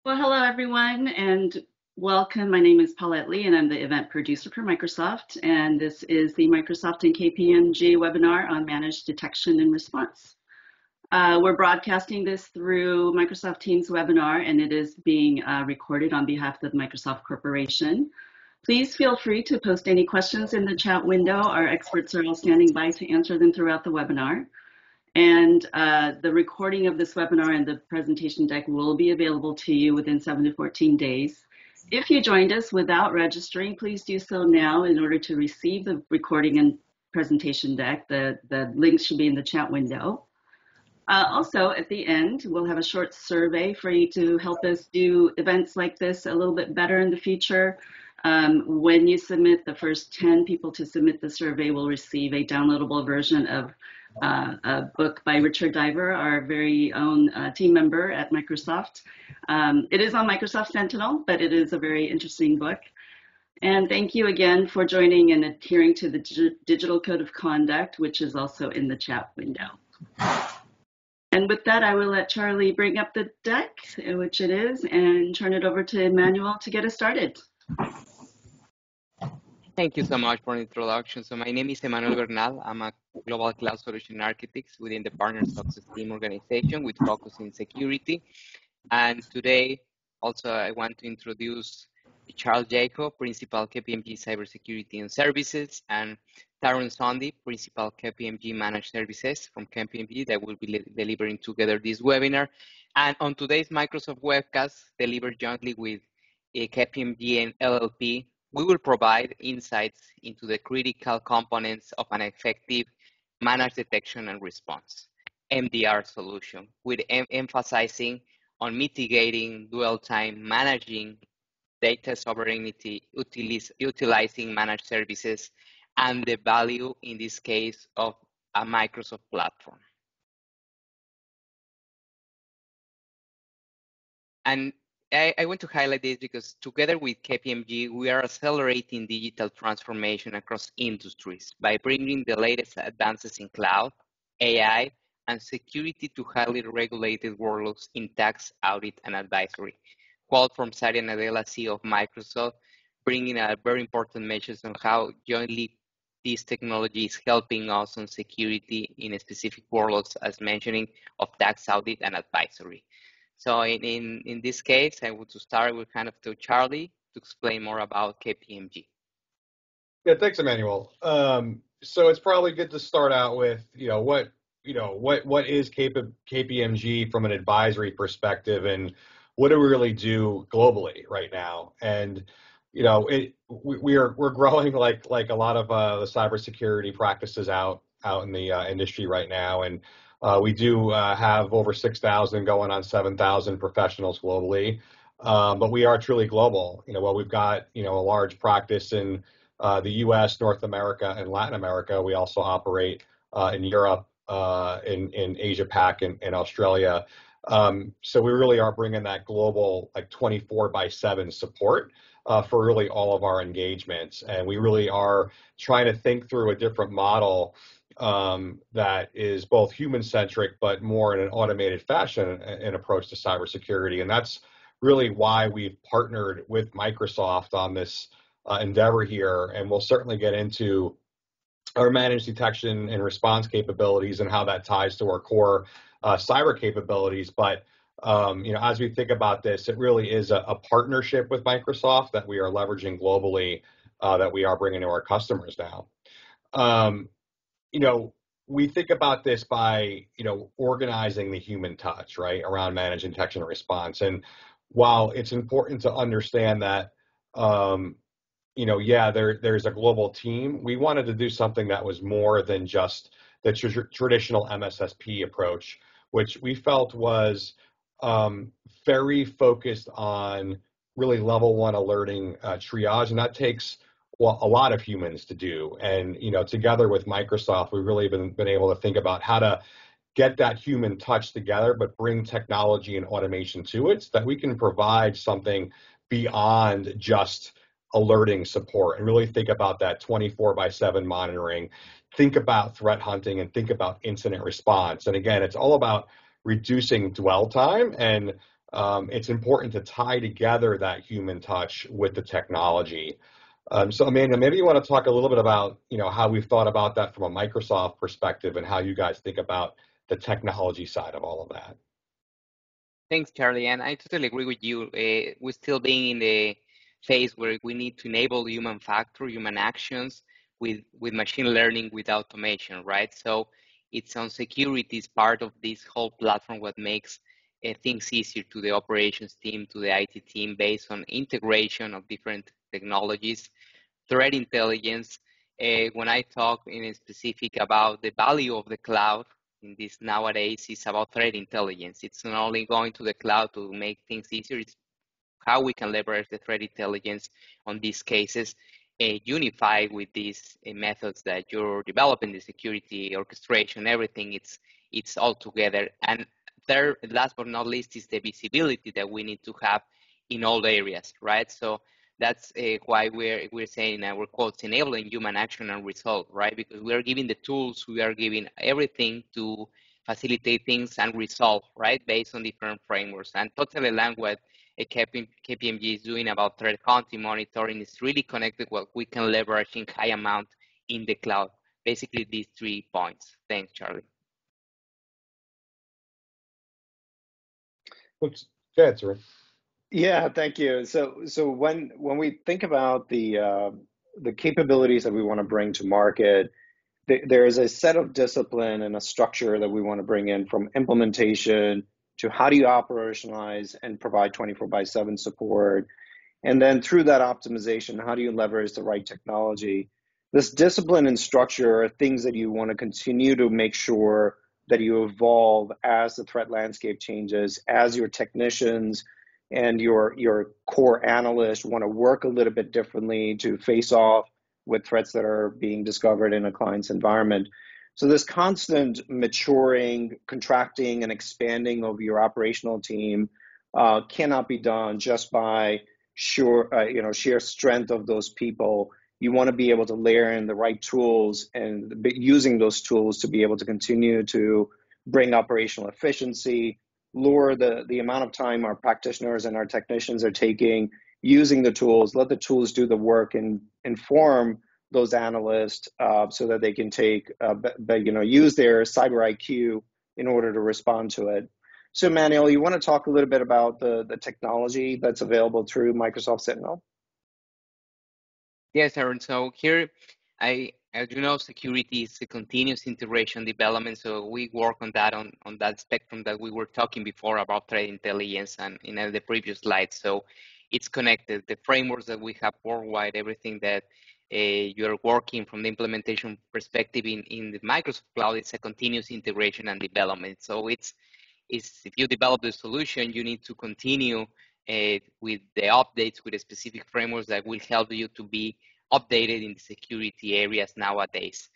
Well, hello everyone and welcome. My name is Paulette Lee and I'm the event producer for Microsoft, and this is the Microsoft and KPMG webinar on managed detection and response. We're broadcasting this through Microsoft Teams webinar, and it is being recorded on behalf of the Microsoft Corporation. Please feel free to post any questions in the chat window. Our experts are all standing by to answer them throughout the webinar. And the recording of this webinar and the presentation deck will be available to you within 7 to 14 days. If you joined us without registering, please do so now in order to receive the recording and presentation deck. The links should be in the chat window. Also, at the end, we'll have a short survey for you to help us do events like this a little bit better in the future. When you submit, the first 10 people to submit the survey will receive a downloadable version of a book by Richard Diver, our very own team member at Microsoft. It is on Microsoft Sentinel, but it is a very interesting book. And thank you again for joining and adhering to the Digital Code of Conduct, which is also in the chat window. And with that, I will let Charlie bring up the deck, which it is, and turn it over to Emmanuel to get us started. Thank you so much for the introduction. So my name is Emmanuel Bernal. I'm a Global Cloud Solution Architect within the Partners of System organization with focus in security. And today, also, I want to introduce Charles Jacob, Principal KPMG Cybersecurity and Services, and Taron Sondi, Principal KPMG Managed Services from KPMG, that will be delivering together this webinar. And on today's Microsoft webcast, delivered jointly with KPMG LLP, we will provide insights into the critical components of an effective managed detection and response, MDR solution, with emphasizing on mitigating dwell time, managing data sovereignty, utilizing managed services, and the value, in this case, of a Microsoft platform. And I want to highlight this because together with KPMG, we are accelerating digital transformation across industries by bringing the latest advances in cloud, AI, and security to highly regulated workloads in tax, audit, and advisory. Quote from Satya Nadella, CEO of Microsoft, bringing a very important message on how jointly this technology is helping us on security in specific workloads, as mentioning of tax, audit, and advisory. So in this case, I want to start with kind of to Charlie to explain more about KPMG. Yeah, thanks, Emmanuel. So it's probably good to start out with, what is KPMG from an advisory perspective, and what do we really do globally right now? And we're growing like a lot of the cybersecurity practices out in the industry right now, and we do have over 6,000 going on 7,000 professionals globally, but we are truly global. While we've got a large practice in the U.S., North America, and Latin America, we also operate in Europe, in Asia Pac, and Australia. So we really are bringing that global, like 24/7 support for really all of our engagements, and we really are trying to think through a different model that is both human-centric, but more in an automated fashion, an approach to cybersecurity. And that's really why we've partnered with Microsoft on this endeavor here. And we'll certainly get into our managed detection and response capabilities and how that ties to our core cyber capabilities. But as we think about this, it really is a partnership with Microsoft that we are leveraging globally, that we are bringing to our customers now. We think about this by, organizing the human touch, right, around managed detection and response. And while it's important to understand that, there's a global team, we wanted to do something that was more than just the traditional MSSP approach, which we felt was very focused on really level one alerting triage, and that takes a lot of humans to do. And together with Microsoft, we've really been able to think about how to get that human touch together, but bring technology and automation to it so that we can provide something beyond just alerting support, and really think about that 24/7 monitoring, think about threat hunting, and think about incident response. And again, it's all about reducing dwell time and it's important to tie together that human touch with the technology. So Amanda, maybe you want to talk a little bit about, how we've thought about that from a Microsoft perspective and how you guys think about the technology side of all of that. Thanks, Charlie, and I totally agree with you. We're still being in the phase where we need to enable human factor, human actions with machine learning, with automation, right? So it's on security is part of this whole platform, what makes things easier to the operations team, to the IT team, based on integration of different technologies, threat intelligence. When I talk in specific about the value of the cloud, in this nowadays is about threat intelligence. It's not only going to the cloud to make things easier, it's how we can leverage the threat intelligence on these cases, unify with these methods that you're developing, the security, orchestration, everything, it's all together. And third, last but not least, is the visibility that we need to have in all areas, right? So that's why we're saying in our quotes, enabling human action and result, right? Because we are giving the tools, we are giving everything to facilitate things and resolve, right? Based on different frameworks. And totally aligned with KPMG is doing about threat hunting monitoring is really connected what we can leverage in high amount in the cloud. Basically, these 3 points. Thanks, Charlie. Oops. Go ahead, sir. Yeah, thank you. So when we think about the capabilities that we want to bring to market, there is a set of discipline and a structure that we want to bring in, from implementation to how do you operationalize and provide 24/7 support, and then through that optimization, how do you leverage the right technology? This discipline and structure are things that you want to continue to make sure that you evolve as the threat landscape changes, as your technicians and your core analysts want to work a little bit differently to face off with threats that are being discovered in a client's environment. So this constant maturing, contracting, and expanding of your operational team cannot be done just by sheer strength of those people. You want to be able to layer in the right tools and using those tools to be able to continue to bring operational efficiency, lower the amount of time our practitioners and our technicians are taking using the tools, let the tools do the work and inform those analysts so that they can use their cyber IQ in order to respond to it. So Manuel, you want to talk a little bit about the technology that's available through Microsoft Sentinel? Yes, Aaron. So here, as you know, security is a continuous integration development. So we work on that on that spectrum that we were talking before about threat intelligence and in the previous slides. So it's connected. The frameworks that we have worldwide, everything that you're working from the implementation perspective in the Microsoft Cloud, it's a continuous integration and development. So it's if you develop the solution, you need to continue with the updates, with the specific frameworks that will help you to be updated in the security areas nowadays.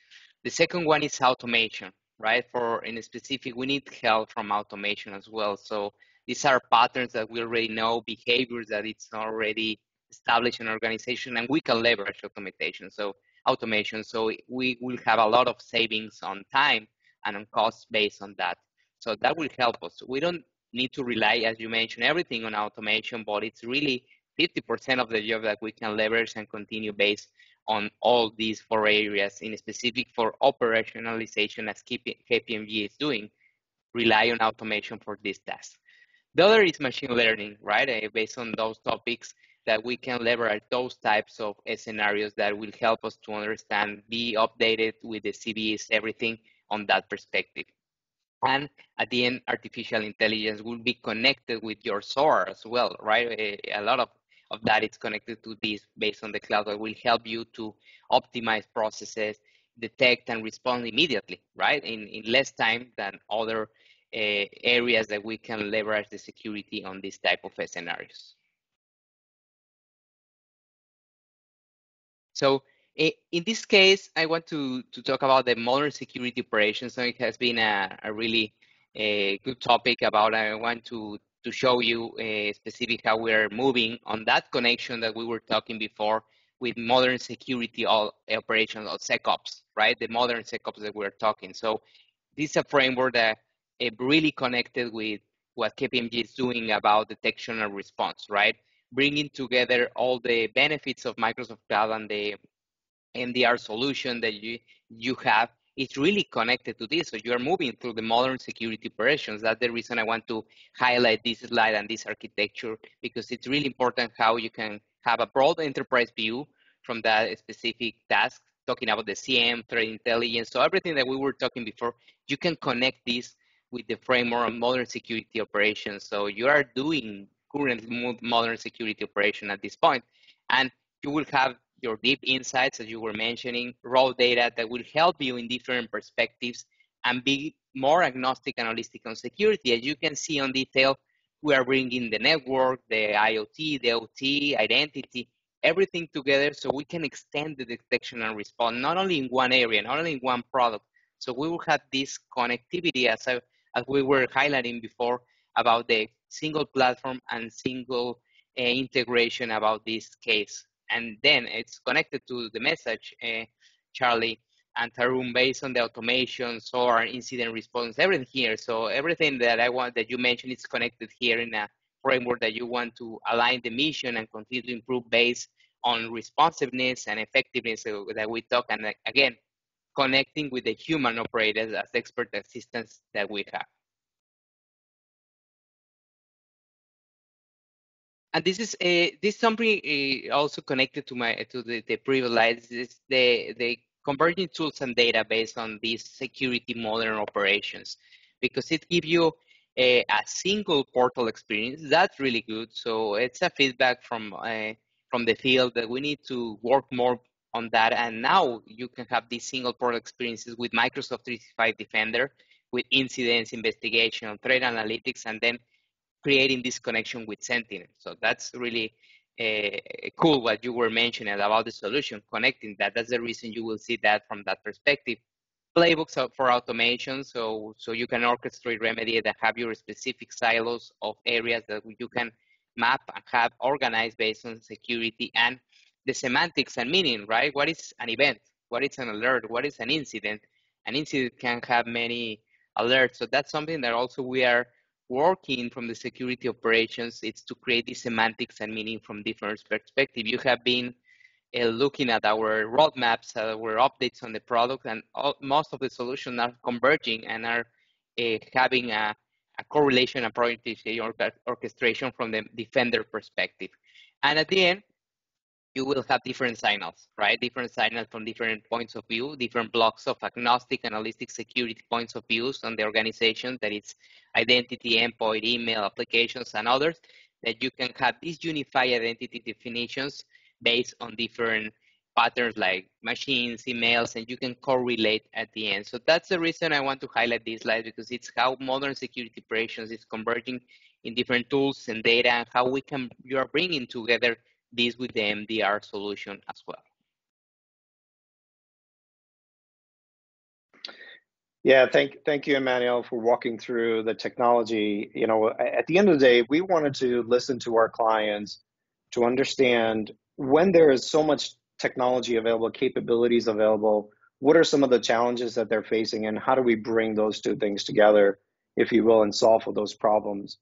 The second one is automation, right? In a specific, we need help from automation as well. So these are patterns that we already know, behaviors that it's already established in an organization, and we can leverage automation. So we will have a lot of savings on time and on costs based on that. So that will help us. We don't need to rely, as you mentioned, everything on automation, but it's really 50% of the job that we can leverage and continue based on all these 4 areas, in specific for operationalization, as KPMG is doing, rely on automation for this task. The other is machine learning, right? Based on those topics that we can leverage those types of scenarios that will help us to understand, be updated with the CVEs, everything on that perspective. And at the end, artificial intelligence will be connected with your SOAR as well, right? A lot of that is connected to this based on the cloud that will help you to optimize processes, detect and respond immediately, right? In less time than other areas that we can leverage the security on this type of scenarios. So in this case, I want to talk about the modern security operations. So it has been a really good topic about. I want to show you specific how we are moving on that connection that we were talking before with modern security operations or SecOps, right? The modern SecOps that we're talking. So this is a framework that really connected with what KPMG is doing about detection and response, right? Bringing together all the benefits of Microsoft Cloud and the MDR solution that you have. It's really connected to this. So you are moving through the modern security operations. That's the reason I want to highlight this slide and this architecture, because it's really important how you can have a broad enterprise view from that specific task, talking about the SIEM, threat intelligence. So everything that we were talking before, you can connect this with the framework of modern security operations. So you are doing current modern security operation at this point, and you will have your deep insights, as you were mentioning, raw data that will help you in different perspectives and be more agnostic and holistic on security. As you can see on detail, we are bringing the network, the IoT, the OT, identity, everything together so we can extend the detection and response, not only in one area, not only in one product. So we will have this connectivity, as we were highlighting before, about the single platform and single integration about this case. And then it's connected to the message, Charlie and Tarun, based on the automation, SOAR, incident response, everything here. So everything that I want that you mentioned is connected here in a framework that you want to align the mission and continue to improve based on responsiveness and effectiveness that we talk. And again, connecting with the human operators as expert assistants that we have. And this is something also connected to the previous slides. Is the converging tools and data based on these security modern operations, because it gives you a single portal experience. That's really good. So it's a feedback from the field that we need to work more on that. And now you can have these single portal experiences with Microsoft 365 Defender, with incidents, investigation, threat analytics, and then creating this connection with Sentinel. So that's really cool what you were mentioning about the solution, connecting that. That's the reason you will see that from that perspective. Playbooks for automation, so you can orchestrate remedy that have your specific silos of areas that you can map and have organized based on security, and the semantics and meaning, right? What is an event? What is an alert? What is an incident? An incident can have many alerts. So that's something that also we are working from the security operations. It's to create these semantics and meaning from different perspectives. You have been looking at our roadmaps, our updates on the product, and most of the solutions are converging and are having a correlation and prioritization orchestration from the defender perspective. And at the end, you will have different signals, right? Different signals from different points of view, different blocks of agnostic and holistic security points of views on the organization, that it's identity, endpoint, email, applications, and others, that you can have these unified identity definitions based on different patterns like machines, emails, and you can correlate at the end. So that's the reason I want to highlight this slide, because it's how modern security operations is converging in different tools and data, and how you are bringing together this with the MDR solution as well. Yeah, thank you, Emmanuel, for walking through the technology. You know, at the end of the day, we wanted to listen to our clients to understand when there is so much technology available, capabilities available, what are some of the challenges that they're facing, and how do we bring those two things together, if you will, and solve for those problems.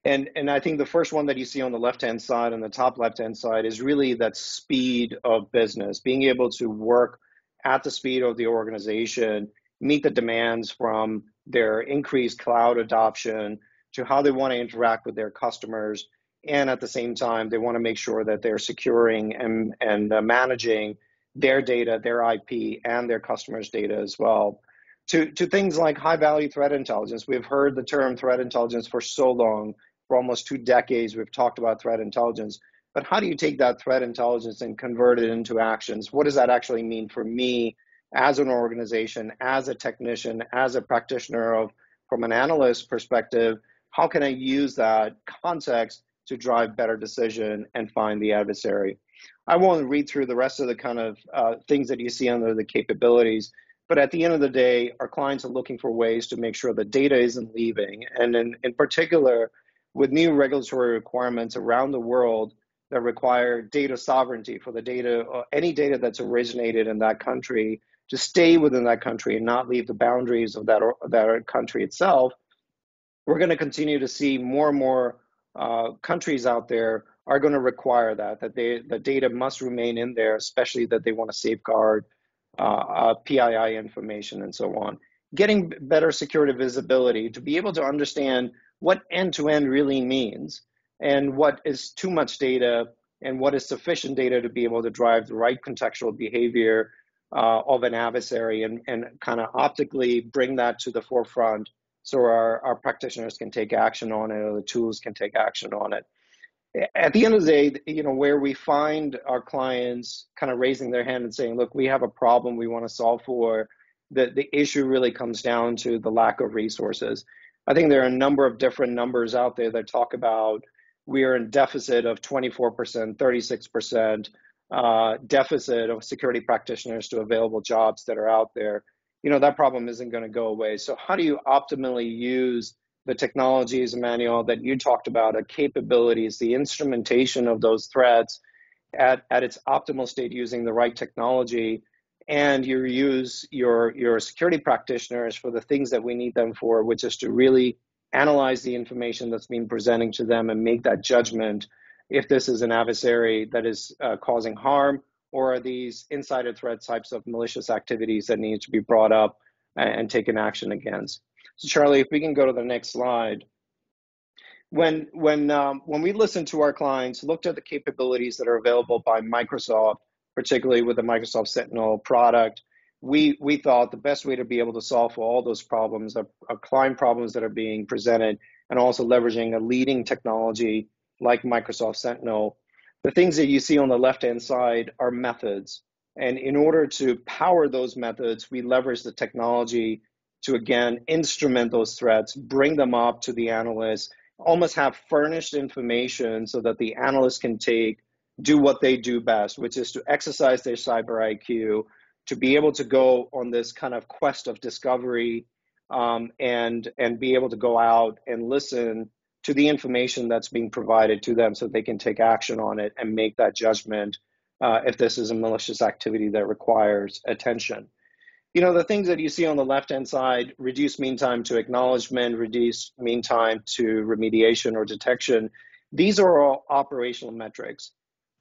And I think the first one that you see on the left-hand side, on the top left-hand side, is really that speed of business, being able to work at the speed of the organization, meet the demands from their increased cloud adoption to how they want to interact with their customers. And at the same time, they want to make sure that they're securing and managing their data, their IP, and their customers' data as well. To things like high-value threat intelligence. We've heard the term threat intelligence for so long. For almost 2 decades, we've talked about threat intelligence. But how do you take that threat intelligence and convert it into actions? What does that actually mean for me as an organization, as a technician, as a practitioner from an analyst perspective? How can I use that context to drive better decision and find the adversary? I won't read through the rest of the kind of things that you see under the capabilities, but at the end of the day, our clients are looking for ways to make sure the data isn't leaving. And in particular, with new regulatory requirements around the world that require data sovereignty for the data, any data that's originated in that country, to stay within that country and not leave the boundaries of that country itself, we're going to continue to see more and more countries out there are going to require that the data must remain in there, especially that they want to safeguard PII information and so on. Getting better security visibility to be able to understand what end-to-end really means and what is too much data and what is sufficient data to be able to drive the right contextual behavior of an adversary and kind of optically bring that to the forefront so our practitioners can take action on it, or the tools can take action on it. At the end of the day, where we find our clients kind of raising their hand and saying, look, we have a problem we want to solve for, the issue really comes down to the lack of resources. I think there are a number of different numbers out there that talk about we are in deficit of 24%, 36% deficit of security practitioners to available jobs that are out there. That problem isn't going to go away. So how do you optimally use the technologies, Emmanuel, that you talked about, the capabilities, the instrumentation of those threats at its optimal state using the right technology, and you use your security practitioners for the things that we need them for, which is to really analyze the information that's being presented to them and make that judgment if this is an adversary that is causing harm, or are these insider threat types of malicious activities that need to be brought up and taken action against. So Charlie, if we can go to the next slide. When we listened to our clients, looked at the capabilities that are available by Microsoft, particularly with the Microsoft Sentinel product, we thought the best way to be able to solve for all those problems, client problems that are being presented, and also leveraging a leading technology like Microsoft Sentinel, the things that you see on the left-hand side are methods. And in order to power those methods, we leverage the technology to, again, instrument those threats, bring them up to the analysts, almost have furnished information so that the analysts can do what they do best, which is to exercise their cyber IQ, to be able to go on this kind of quest of discovery and be able to go out and listen to the information that's being provided to them so they can take action on it and make that judgment if this is a malicious activity that requires attention. The things that you see on the left-hand side, reduce mean time to acknowledgement, reduce mean time to remediation or detection, these are all operational metrics.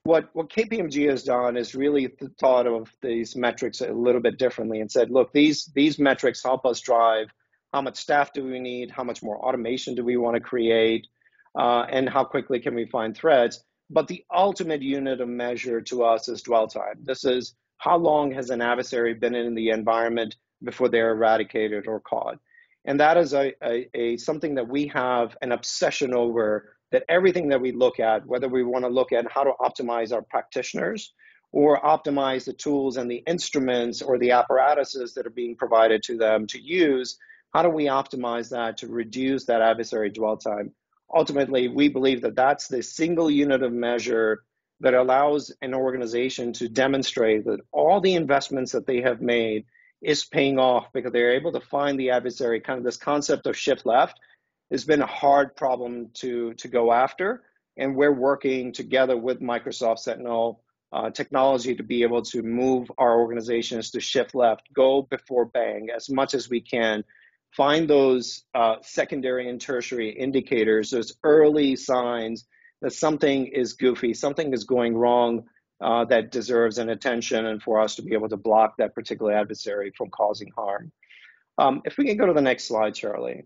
What KPMG has done is really thought of these metrics a little bit differently and said, look, these metrics help us drive how much staff do we need, how much more automation do we want to create, and how quickly can we find threats. But the ultimate unit of measure to us is dwell time. This is how long has an adversary been in the environment before they're eradicated or caught. And that is something that we have an obsession over, that everything that we look at, whether we want to look at how to optimize our practitioners or optimize the tools and the instruments or the apparatuses that are being provided to them to use, how do we optimize that to reduce that adversary dwell time? Ultimately, we believe that that's the single unit of measure that allows an organization to demonstrate that all the investments that they have made is paying off because they're able to find the adversary. Kind of this concept of shift left has been a hard problem to go after, and we're working together with Microsoft Sentinel technology to be able to move our organizations to shift left, go before bang as much as we can, find those secondary and tertiary indicators, those early signs that something is goofy, something is going wrong that deserves an attention, and for us to be able to block that particular adversary from causing harm. If we can go to the next slide, Charlie.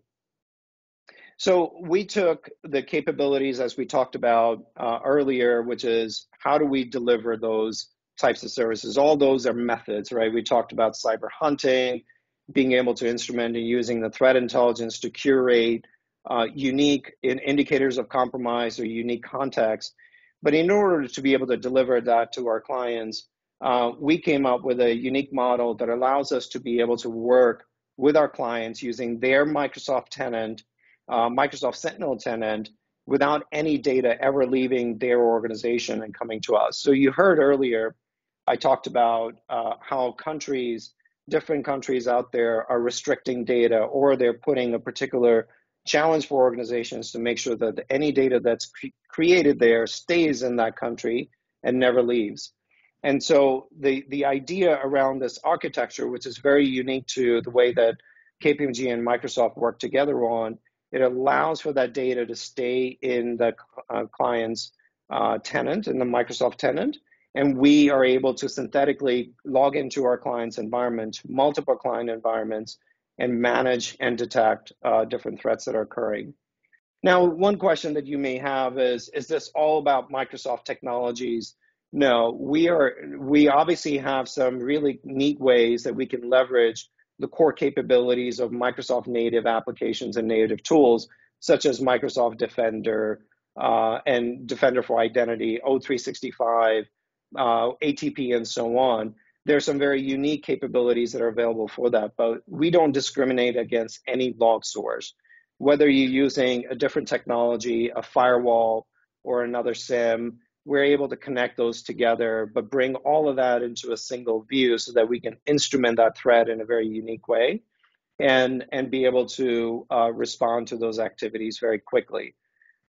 So we took the capabilities, as we talked about earlier, which is how do we deliver those types of services? All those are methods, right? We talked about cyber hunting, being able to instrument and using the threat intelligence to curate unique indicators of compromise or unique context. But in order to be able to deliver that to our clients, we came up with a unique model that allows us to be able to work with our clients using their Microsoft tenant, Microsoft Sentinel tenant, without any data ever leaving their organization and coming to us. So you heard earlier, I talked about how different countries out there are restricting data, or they're putting a particular challenge for organizations to make sure that any data that's created there stays in that country and never leaves. And so the idea around this architecture, which is very unique to the way that KPMG and Microsoft work together on, It allows for that data to stay in the client's tenant, in the Microsoft tenant, and we are able to synthetically log into our client's environment, multiple client environments, and manage and detect different threats that are occurring. Now, one question that you may have is this all about Microsoft technologies? No, we obviously have some really neat ways that we can leverage the core capabilities of Microsoft native applications and native tools, such as Microsoft Defender and Defender for Identity, O365, ATP, and so on. There's some very unique capabilities that are available for that, but we don't discriminate against any log source. Whether you're using a different technology, a firewall, or another SIEM, we're able to connect those together, but bring all of that into a single view so that we can instrument that threat in a very unique way and be able to respond to those activities very quickly.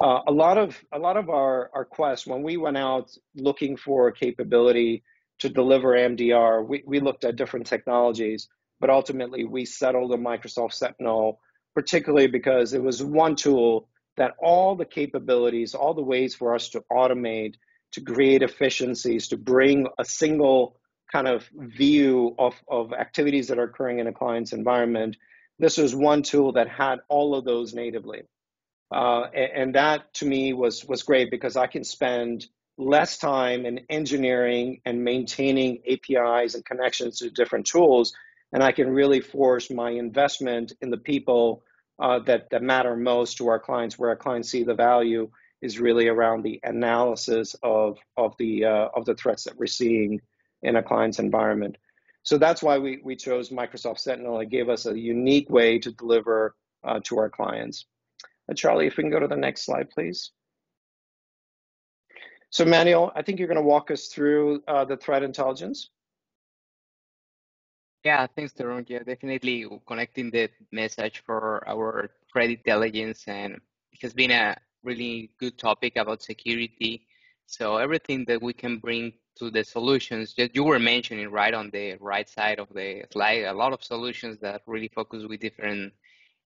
A lot of our quests, when we went out looking for a capability to deliver MDR, we looked at different technologies, but ultimately we settled on Microsoft Sentinel, particularly because it was one tool that all the capabilities, all the ways for us to automate, to create efficiencies, to bring a single kind of view of activities that are occurring in a client's environment. This was one tool that had all of those natively. And that to me was great because I can spend less time in engineering and maintaining APIs and connections to different tools, and I can really force my investment in the people that matter most to our clients, where our clients see the value is really around the analysis of the threats that we're seeing in a client's environment. So that's why we chose Microsoft Sentinel. It gave us a unique way to deliver to our clients. Charlie, if we can go to the next slide, please. So Manuel, I think you're going to walk us through the threat intelligence. Yeah, thanks, Teron. Yeah, definitely connecting the message for our threat intelligence, and it has been a really good topic about security. So everything that we can bring to the solutions that you were mentioning right on the right side of the slide, a lot of solutions that really focus with different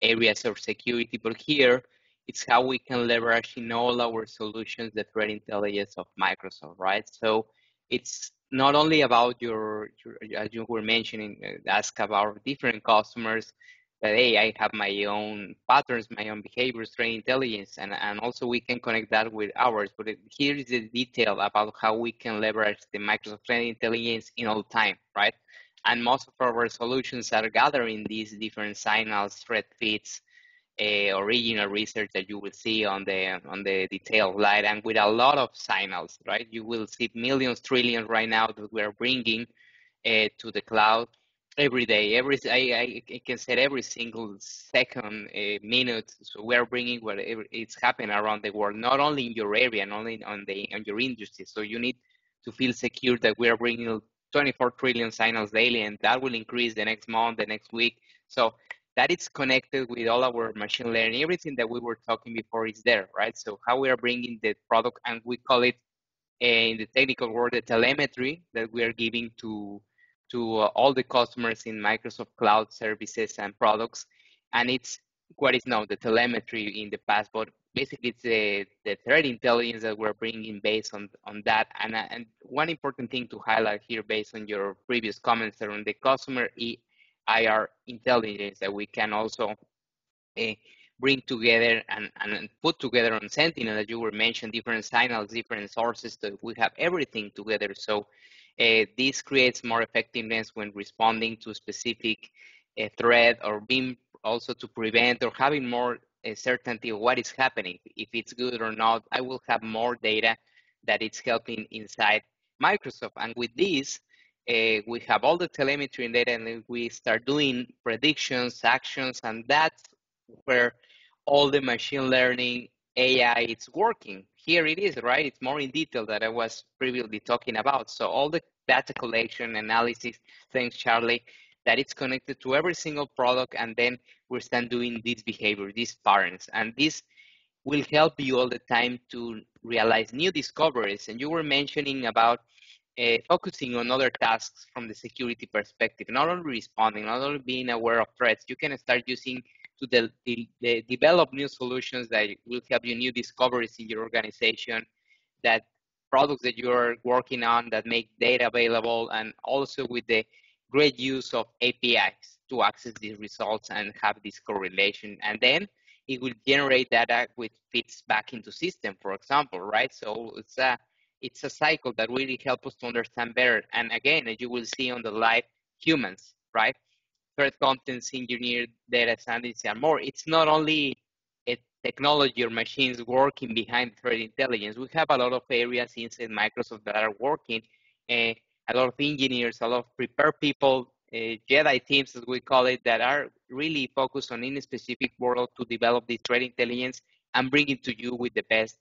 areas of security, but here it's how we can leverage in all our solutions the threat intelligence of Microsoft, right? So it's not only about your as you were mentioning, ask about different customers that, hey, I have my own patterns, my own behaviors, threat intelligence, and also we can connect that with ours. But here is the detail about how we can leverage the Microsoft threat intelligence in all time, right? And most of our solutions are gathering these different signals, threat feeds, original research that you will see on the detailed slide, and with a lot of signals, right? You will see millions, trillions right now that we are bringing to the cloud every day. I can say every single second, minute. So we are bringing whatever it's happening around the world, not only in your area, not only on your industry. So you need to feel secure that we are bringing 24 trillion signals daily, and that will increase the next month, the next week. So that is connected with all our machine learning. Everything that we were talking before is there, right? So how we are bringing the product, and we call it in the technical word, the telemetry that we are giving to all the customers in Microsoft Cloud services and products. And it's what is now the telemetry in the past, but basically it's the threat intelligence that we're bringing based on that. And one important thing to highlight here, based on your previous comments around the customer IR intelligence, that we can also bring together and put together on Sentinel, that you were mentioning, different signals, different sources, that we have everything together. So this creates more effectiveness when responding to specific threat, or being also to prevent, or having more certainty of what is happening. If it's good or not, I will have more data that it's helping inside Microsoft. And with this, we have all the telemetry and data, and we start doing predictions, actions, and that's where all the machine learning AI is working. Here it is, right? It's more in detail that I was previously talking about. So all the data collection, analysis, thanks Charlie, that it's connected to every single product, and then we start doing this behavior, these patterns, and this will help you all the time to realize new discoveries. And you were mentioning about focusing on other tasks from the security perspective, not only responding, not only being aware of threats. You can start using develop new solutions that will help you new discoveries in your organization, that products that you're working on that make data available, and also with the great use of APIs to access these results and have this correlation. And then it will generate data which fits back into system, for example, right? So it's a cycle that really helps us to understand better. And again, as you will see on the live, humans, right? Threat contents, engineered data scientists, and more. It's not only a technology or machines working behind threat intelligence. We have a lot of areas inside Microsoft that are working, a lot of engineers, a lot of prepared people, Jedi teams, as we call it, that are really focused on any specific world to develop this threat intelligence and bring it to you with the best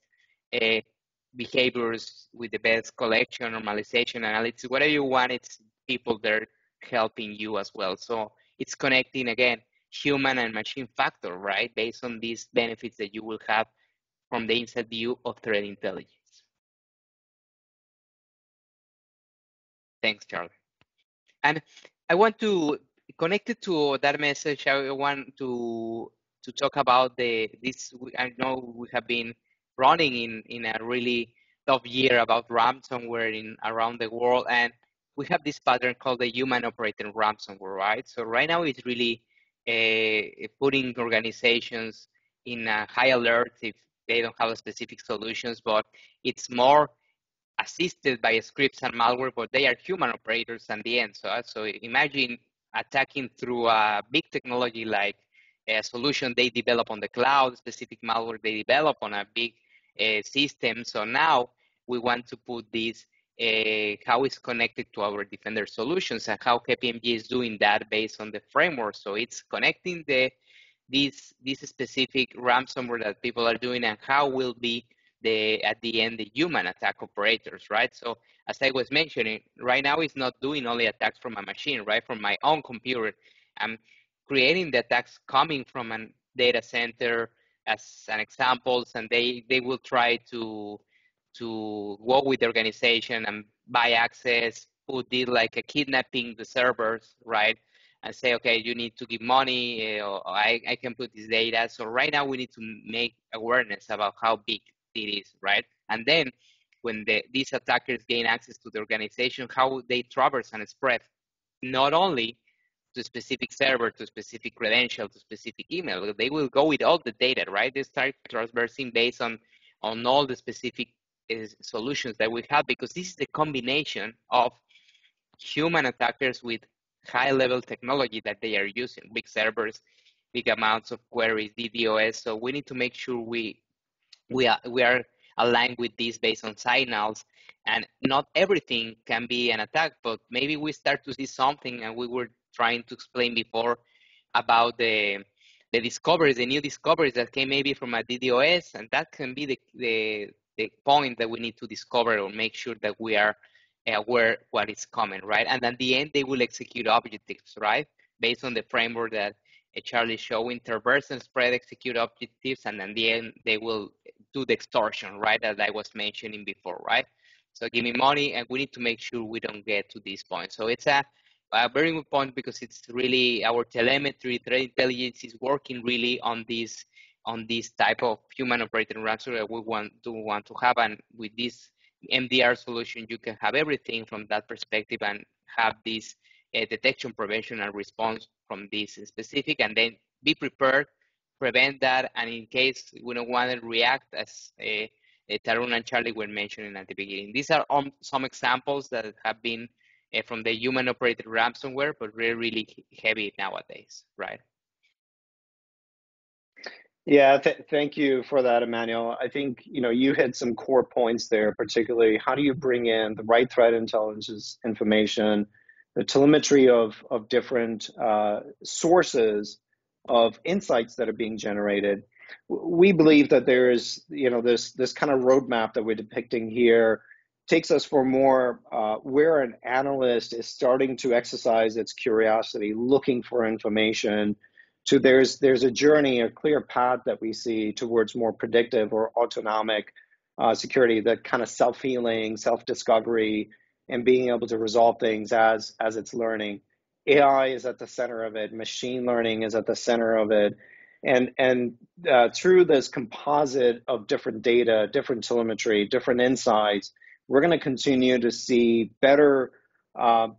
behaviors, with the best collection, normalization, analytics, whatever you want. It's people that are helping you as well. So it's connecting, again, human and machine factor, right? Based on these benefits that you will have from the inside view of threat intelligence. Thanks, Charlie. And I want to, connected to that message, I want to talk about this. I know we have been running in a really tough year about ransomware around the world, and we have this pattern called the human operated ransomware, right? So right now it's really putting organizations in a high alert if they don't have specific solutions, but it's more assisted by scripts and malware, but they are human operators at the end. So imagine attacking through a big technology like a solution they develop on the cloud, specific malware they develop on a big system. So now we want to put this, how it's connected to our Defender solutions and how KPMG is doing that based on the framework. So it's connecting this specific ransomware that people are doing and how will be at the end the human attack operators, right? So as I was mentioning, right now it's not doing only attacks from a machine, right? From my own computer. I'm creating the attacks coming from a data center as an examples, and they will try to work with the organization and buy access, put it like a kidnapping the servers, right? And say, okay, you need to give money, or I can put this data. So right now we need to make awareness about how big it is, right? And then when these attackers gain access to the organization, how they traverse and spread, not only to specific server, to specific credential, to specific email, they will go with all the data, right? They start traversing based on all the specific solutions that we have, because this is the combination of human attackers with high-level technology that they are using, big servers, big amounts of queries, DDoS. So we need to make sure we are aligned with this based on signals, and not everything can be an attack, but maybe we start to see something, and we were trying to explain before about the discoveries, the new discoveries that came maybe from a DDoS, and that can be the point that we need to discover or make sure that we are aware what is coming, right? And at the end, they will execute objectives, right? Based on the framework that Charlie showing, traverse and spread, execute objectives, and in the end, they will do the extortion, right? As I was mentioning before, right? So give me money, and we need to make sure we don't get to this point. So it's a very good point, because it's really our telemetry, threat intelligence is working really on this type of human operated ransomware that we want to have. And with this MDR solution, you can have everything from that perspective and have this detection, prevention, and response from this specific, and then be prepared, prevent that, and in case we don't want to react, as Tarun and Charlie were mentioning at the beginning. These are some examples that have been from the human-operated ransomware, but really heavy nowadays, right? Yeah, thank you for that, Emmanuel. I think you hit some core points there, particularly how do you bring in the right threat intelligence information, the telemetry of different sources of insights that are being generated. We believe that there is this kind of roadmap that we're depicting here takes us for more where an analyst is starting to exercise its curiosity, looking for information, to there's a journey, a clear path that we see towards more predictive or autonomic security, that kind of self-healing, self-discovery, and being able to resolve things as it's learning. AI is at the center of it. Machine learning is at the center of it. And through this composite of different data, different telemetry, different insights, we're going to continue to see better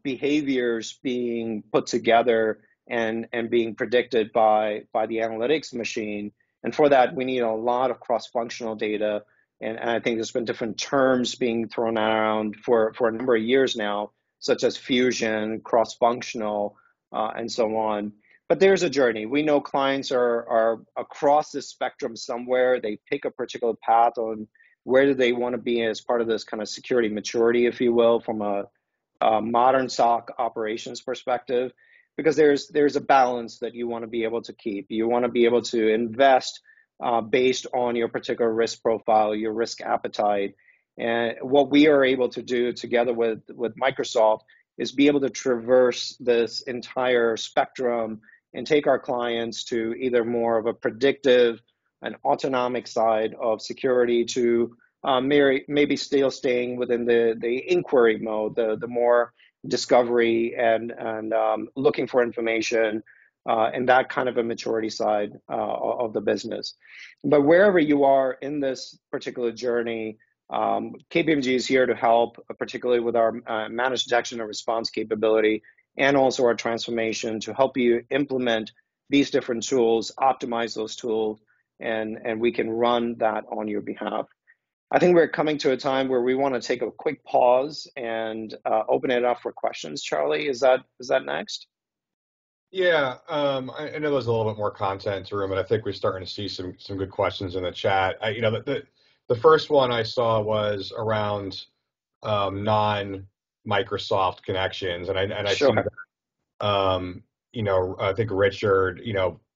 behaviors being put together and being predicted by the analytics machine. And for that, we need a lot of cross-functional data. And I think there's been different terms being thrown around for a number of years now, such as fusion, cross-functional, and so on. But there's a journey. We know clients are across this spectrum somewhere. They pick a particular path on where do they want to be as part of this kind of security maturity, if you will, from a modern SOC operations perspective, because there's a balance that you want to be able to keep. You want to be able to invest based on your particular risk profile, your risk appetite. And what we are able to do together with Microsoft is be able to traverse this entire spectrum and take our clients to either more of a predictive and autonomic side of security to maybe still staying within the inquiry mode, the more discovery and looking for information and that kind of a maturity side of the business. But wherever you are in this particular journey, KPMG is here to help, particularly with our managed detection and response capability, and also our transformation to help you implement these different tools, optimize those tools, and we can run that on your behalf. I think we're coming to a time where we want to take a quick pause and open it up for questions. Charlie, is that next? Yeah, I know there's a little bit more content to room, but I think we're starting to see some good questions in the chat. The first one I saw was around non-Microsoft connections, and I Sure. see that, I think Richard,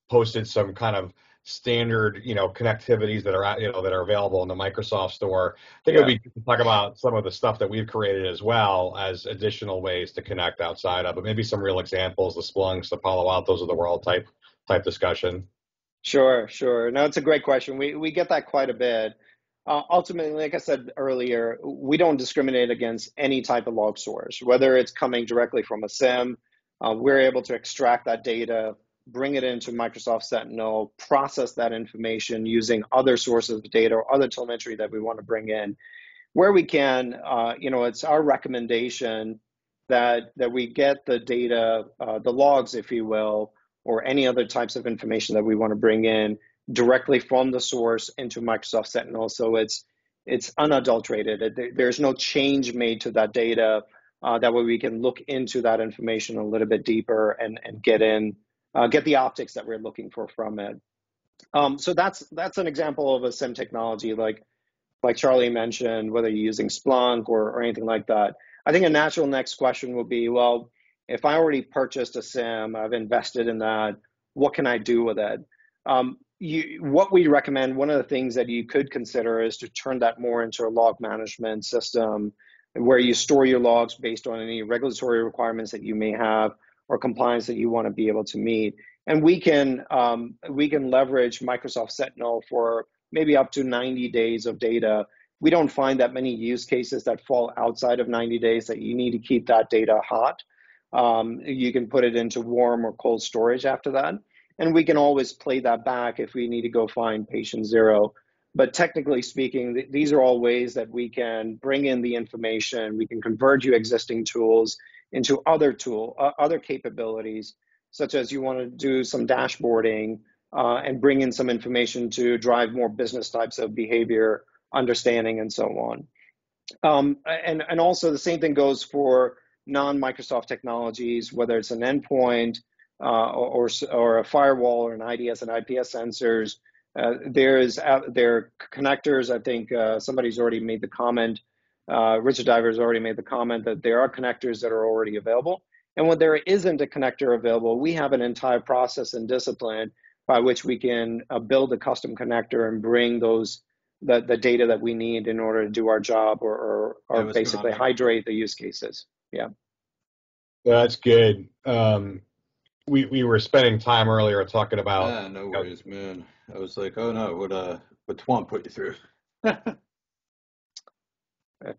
posted some kind of standard, connectivities that are that are available in the Microsoft store. I think it would be good to talk about some of the stuff that we've created as well as additional ways to connect outside of, but maybe some real examples, the Splunks, the Palo Altos of the world type discussion. Sure. No, it's a great question. We get that quite a bit. Ultimately, like I said earlier, we don't discriminate against any type of log source, whether it's coming directly from a SIEM. We're able to extract that data, bring it into Microsoft Sentinel, process that information using other sources of data or other telemetry that we want to bring in. Where we can, it's our recommendation that we get the data, the logs, if you will, or any other types of information that we want to bring in directly from the source into Microsoft Sentinel, so it's unadulterated. There's no change made to that data. That way we can look into that information a little bit deeper and get the optics that we're looking for from it. So that's an example of a SIEM technology like Charlie mentioned, whether you're using Splunk or anything like that. I think a natural next question will be, well, if I already purchased a SIEM, I've invested in that, what can I do with it? What we recommend, one of the things that you could consider is to turn that more into a log management system where you store your logs based on any regulatory requirements that you may have or compliance that you want to be able to meet. And we can leverage Microsoft Sentinel for maybe up to 90 days of data. We don't find that many use cases that fall outside of 90 days that you need to keep that data hot. You can put it into warm or cold storage after that. And we can always play that back if we need to go find patient zero. But technically speaking, these are all ways that we can bring in the information. We can converge your existing tools into other capabilities, such as you want to do some dashboarding and bring in some information to drive more business types of behavior, understanding, and so on. And also the same thing goes for non-Microsoft technologies, whether it's an endpoint or a firewall or an IDS and IPS sensors. There are connectors. I think somebody's already made the comment. Richard Diver's already made the comment that there are connectors that are already available. And when there isn't a connector available, we have an entire process and discipline by which we can build a custom connector and bring the data that we need in order to do our job or basically hydrate the use cases. Yeah. That's good. We were spending time earlier talking about. No worries, man. I was like, oh no, what Twan put you through?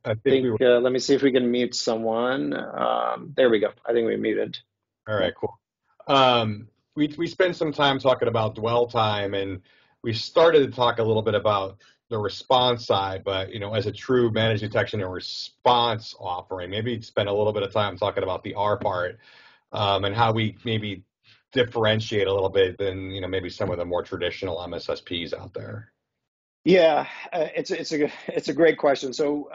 I think let me see if we can mute someone. There we go. I think we muted. All right, cool. we spent some time talking about dwell time, and we started to talk a little bit about the response side, but as a true managed detection and response offering, maybe spend a little bit of time talking about the R part, and how we maybe differentiate a little bit than maybe some of the more traditional MSSPs out there. Yeah, it's a great question. So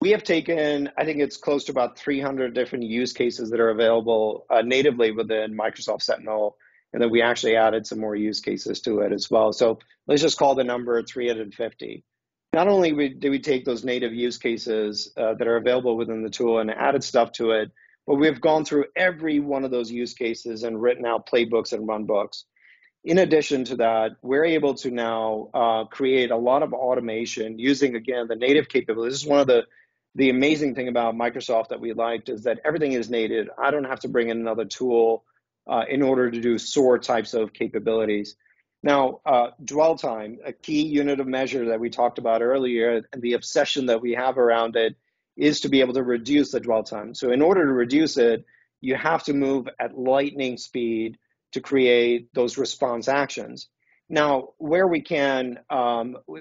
we have taken, I think it's close to about 300 different use cases that are available natively within Microsoft Sentinel, and then we actually added some more use cases to it as well. So let's just call the number 350. Not only did we take those native use cases that are available within the tool and added stuff to it, but we've gone through every one of those use cases and written out playbooks and runbooks. In addition to that, we're able to now create a lot of automation using, again, the native capabilities. This is one of the amazing thing about Microsoft that we liked, is that everything is native. I don't have to bring in another tool in order to do SOAR types of capabilities. Now, dwell time, a key unit of measure that we talked about earlier, and the obsession that we have around it is to be able to reduce the dwell time. So in order to reduce it, you have to move at lightning speed to create those response actions. Now, where we can,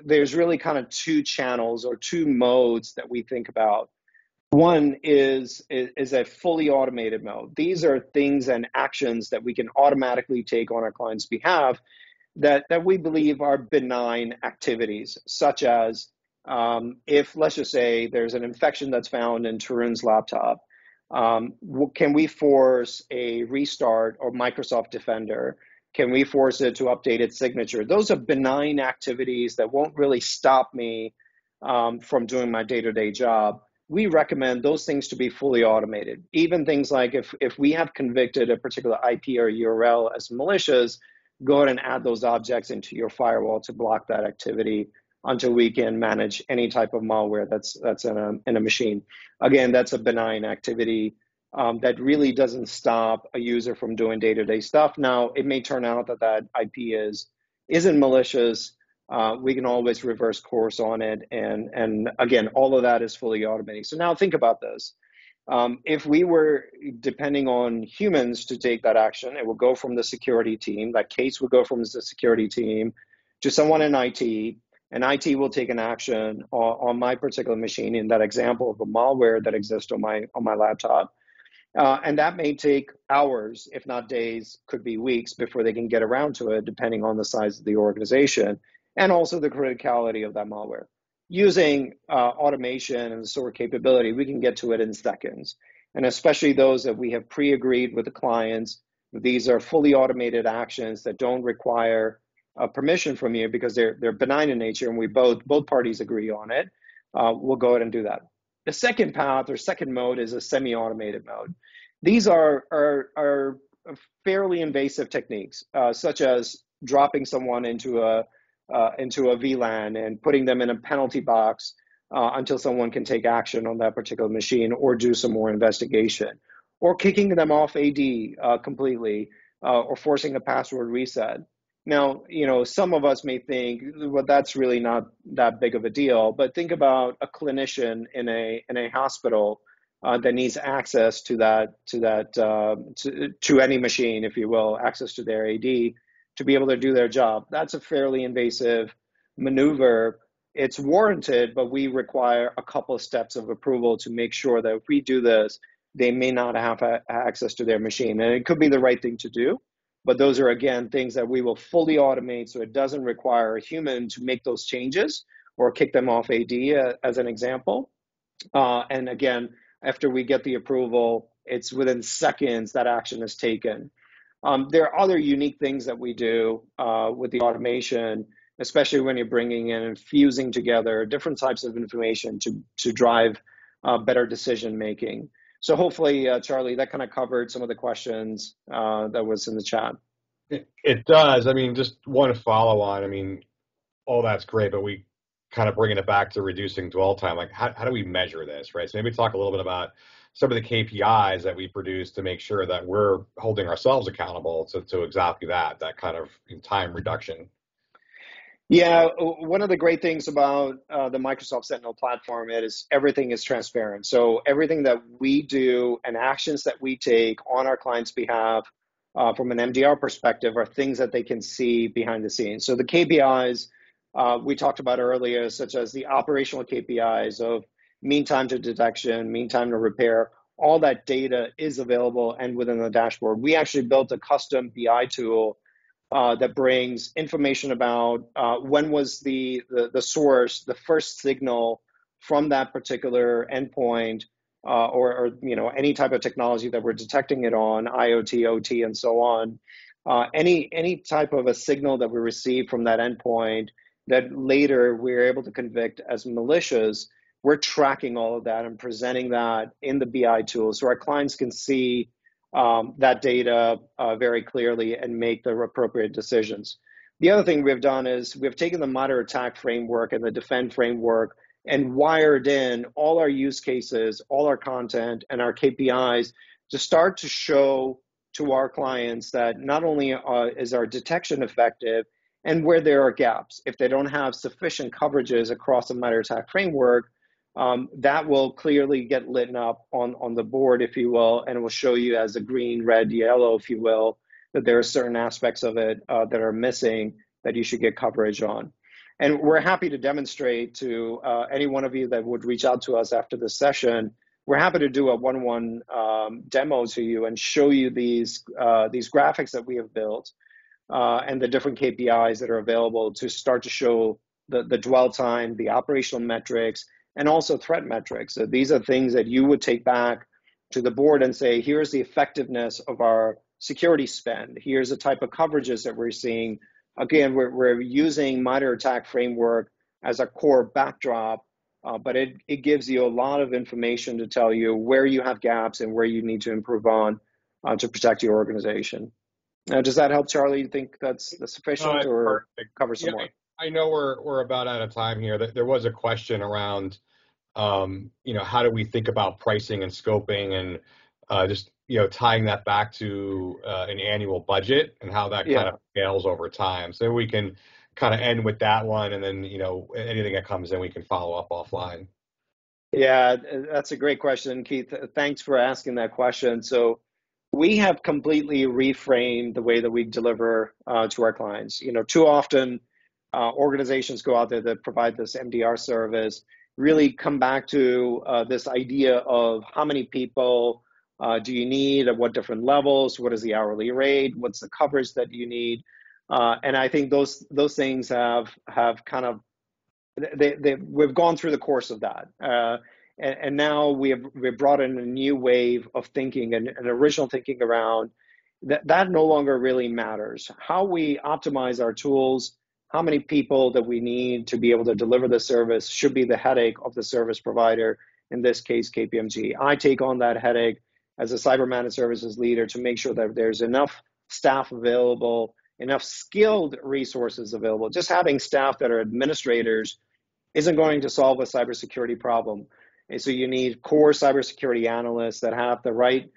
there's really kind of two channels or two modes that we think about. One is a fully automated mode. These are things and actions that we can automatically take on our client's behalf that we believe are benign activities, such as if, let's just say, there's an infection that's found in Tarun's laptop, can we force a restart of Microsoft Defender? Can we force it to update its signature? Those are benign activities that won't really stop me from doing my day-to-day job. We recommend those things to be fully automated. Even things like if we have convicted a particular IP or URL as malicious, go ahead and add those objects into your firewall to block that activity until we can manage any type of malware that's in a machine. Again, that's a benign activity that really doesn't stop a user from doing day-to-day stuff. Now, it may turn out that IP isn't malicious. We can always reverse course on it. And again, all of that is fully automated. So now think about this. If we were depending on humans to take that action, it will go from the security team. That case would go from the security team to someone in IT, and IT will take an action on my particular machine in that example of a malware that exists on my laptop. And that may take hours, if not days, could be weeks before they can get around to it, depending on the size of the organization and also the criticality of that malware. Using automation and the SOAR capability, we can get to it in seconds. And especially those that we have pre-agreed with the clients, these are fully automated actions that don't require permission from you because they're benign in nature, and we both parties agree on it. We'll go ahead and do that. The second path or second mode is a semi-automated mode. These are fairly invasive techniques, such as dropping someone into a VLAN and putting them in a penalty box until someone can take action on that particular machine or do some more investigation, or kicking them off AD completely, or forcing a password reset. Now, some of us may think, well, that's really not that big of a deal, but think about a clinician in a hospital that needs access to any machine, if you will, access to their AD to be able to do their job. That's a fairly invasive maneuver. It's warranted, but we require a couple of steps of approval to make sure that if we do this, they may not have access to their machine. And it could be the right thing to do, but those are, again, things that we will fully automate, so it doesn't require a human to make those changes or kick them off AD, as an example. And again, after we get the approval, it's within seconds that action is taken. There are other unique things that we do with the automation, especially when you're bringing in and fusing together different types of information to drive better decision making. So hopefully, Charlie, that kind of covered some of the questions that was in the chat. It does. I mean, just one follow on. I mean, all that's great, but we kind of bringing it back to reducing dwell time. Like, how do we measure this, right? So maybe talk a little bit about some of the KPIs that we produce to make sure that we're holding ourselves accountable to exactly that kind of time reduction. Yeah, one of the great things about the Microsoft Sentinel platform is everything is transparent. So everything that we do and actions that we take on our client's behalf from an MDR perspective are things that they can see behind the scenes. So the KPIs we talked about earlier, such as the operational KPIs of mean time to detection, mean time to repair, all that data is available and within the dashboard. We actually built a custom BI tool that brings information about when was the source, the first signal from that particular endpoint, or any type of technology that we're detecting it on, IoT, OT, and so on. Any type of a signal that we receive from that endpoint that later we're able to convict as malicious, we're tracking all of that and presenting that in the BI tool so our clients can see that data very clearly and make the appropriate decisions. The other thing we've done is we've taken the moderate attack framework and the defend framework and wired in all our use cases, all our content, and our KPIs to start to show to our clients that not only is our detection effective, and where there are gaps, if they don't have sufficient coverages across the moderate attack framework, that will clearly get lit up on the board, if you will, and it will show you as a green, red, yellow, if you will, that there are certain aspects of it that are missing that you should get coverage on. And we're happy to demonstrate to any one of you that would reach out to us after this session. We're happy to do a one-on-one demo to you and show you these graphics that we have built and the different KPIs that are available to start to show the dwell time, the operational metrics, and also threat metrics. So these are things that you would take back to the board and say, here's the effectiveness of our security spend. Here's the type of coverages that we're seeing. Again, we're using moderate attack framework as a core backdrop, but it gives you a lot of information to tell you where you have gaps and where you need to improve on to protect your organization. Does that help, Charlie? You think that's sufficient, or cover some more? I know we're about out of time here. There was a question around, how do we think about pricing and scoping, and just tying that back to an annual budget and how that kind of scales over time. So we can kind of end with that one, and then anything that comes in, we can follow up offline. Yeah, that's a great question, Keith. Thanks for asking that question. So we have completely reframed the way that we deliver to our clients. Too often organizations go out there that provide this MDR service really come back to this idea of how many people do you need at what different levels, what is the hourly rate, what's the coverage that you need, and I think those things have kind of we've gone through the course of that. And now we've brought in a new wave of thinking and an original thinking around that no longer really matters. How we optimize our tools, how many people that we need to be able to deliver the service should be the headache of the service provider, in this case, KPMG. I take on that headache as a cyber managed services leader to make sure that there's enough staff available, enough skilled resources available. Just having staff that are administrators isn't going to solve a cybersecurity problem. And so you need core cybersecurity analysts that have the right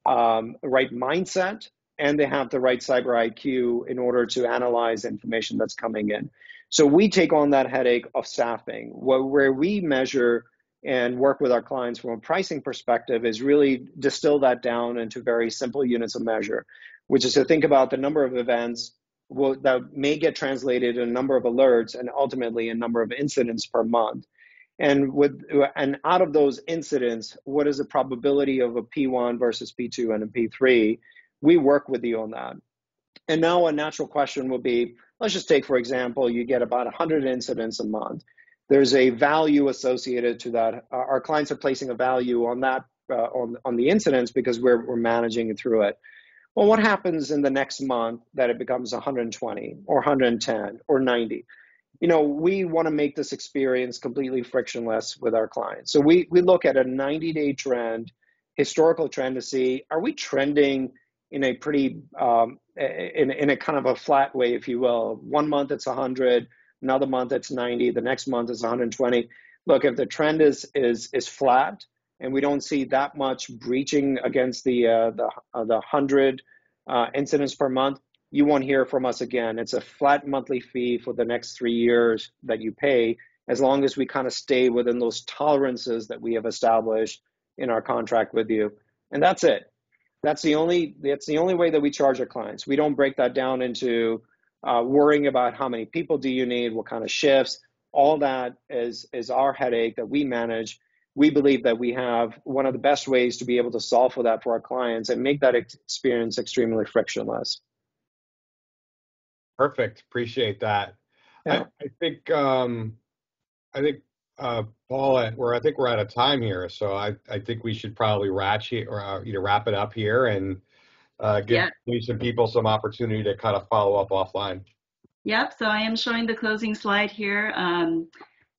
mindset, and they have the right cyber IQ in order to analyze information that's coming in. So we take on that headache of staffing. Where we measure and work with our clients from a pricing perspective is really distill that down into very simple units of measure, which is to think about the number of events that may get translated in a number of alerts and ultimately a number of incidents per month. And out of those incidents, what is the probability of a P1 versus P2 and a P3? We work with you on that. And now a natural question will be, let's just take, for example, you get about 100 incidents a month. There's a value associated to that. Our clients are placing a value on that, on the incidents, because we're managing it through it. Well, what happens in the next month that it becomes 120 or 110 or 90? We want to make this experience completely frictionless with our clients. So we look at a 90-day trend, historical trend, to see, are we trending in a pretty, in a kind of a flat way, if you will. 1 month it's 100, another month it's 90, the next month is 120. Look, if the trend is flat and we don't see that much breaching against the 100 incidents per month, you won't hear from us again. It's a flat monthly fee for the next 3 years that you pay, as long as we kind of stay within those tolerances that we have established in our contract with you. And that's it. That's the only way that we charge our clients. We don't break that down into worrying about how many people do you need, what kind of shifts. All that is our headache that we manage. We believe that we have one of the best ways to be able to solve for that for our clients and make that experience extremely frictionless. Perfect. Appreciate that. Yeah. I think Paul, I think we're out of time here, so I think we should probably wrap it up here and give some people some opportunity to kind of follow up offline. Yep, so I am showing the closing slide here.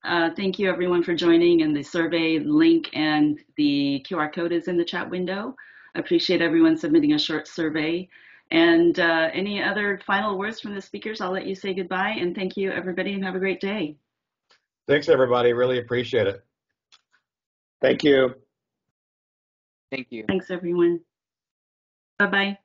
Thank you everyone for joining, and the survey link and the QR code is in the chat window. I appreciate everyone submitting a short survey. And any other final words from the speakers, I'll let you say goodbye, and thank you everybody, and have a great day. Thanks everybody, really appreciate it. Thank you. Thank you. Thanks everyone. Bye-bye.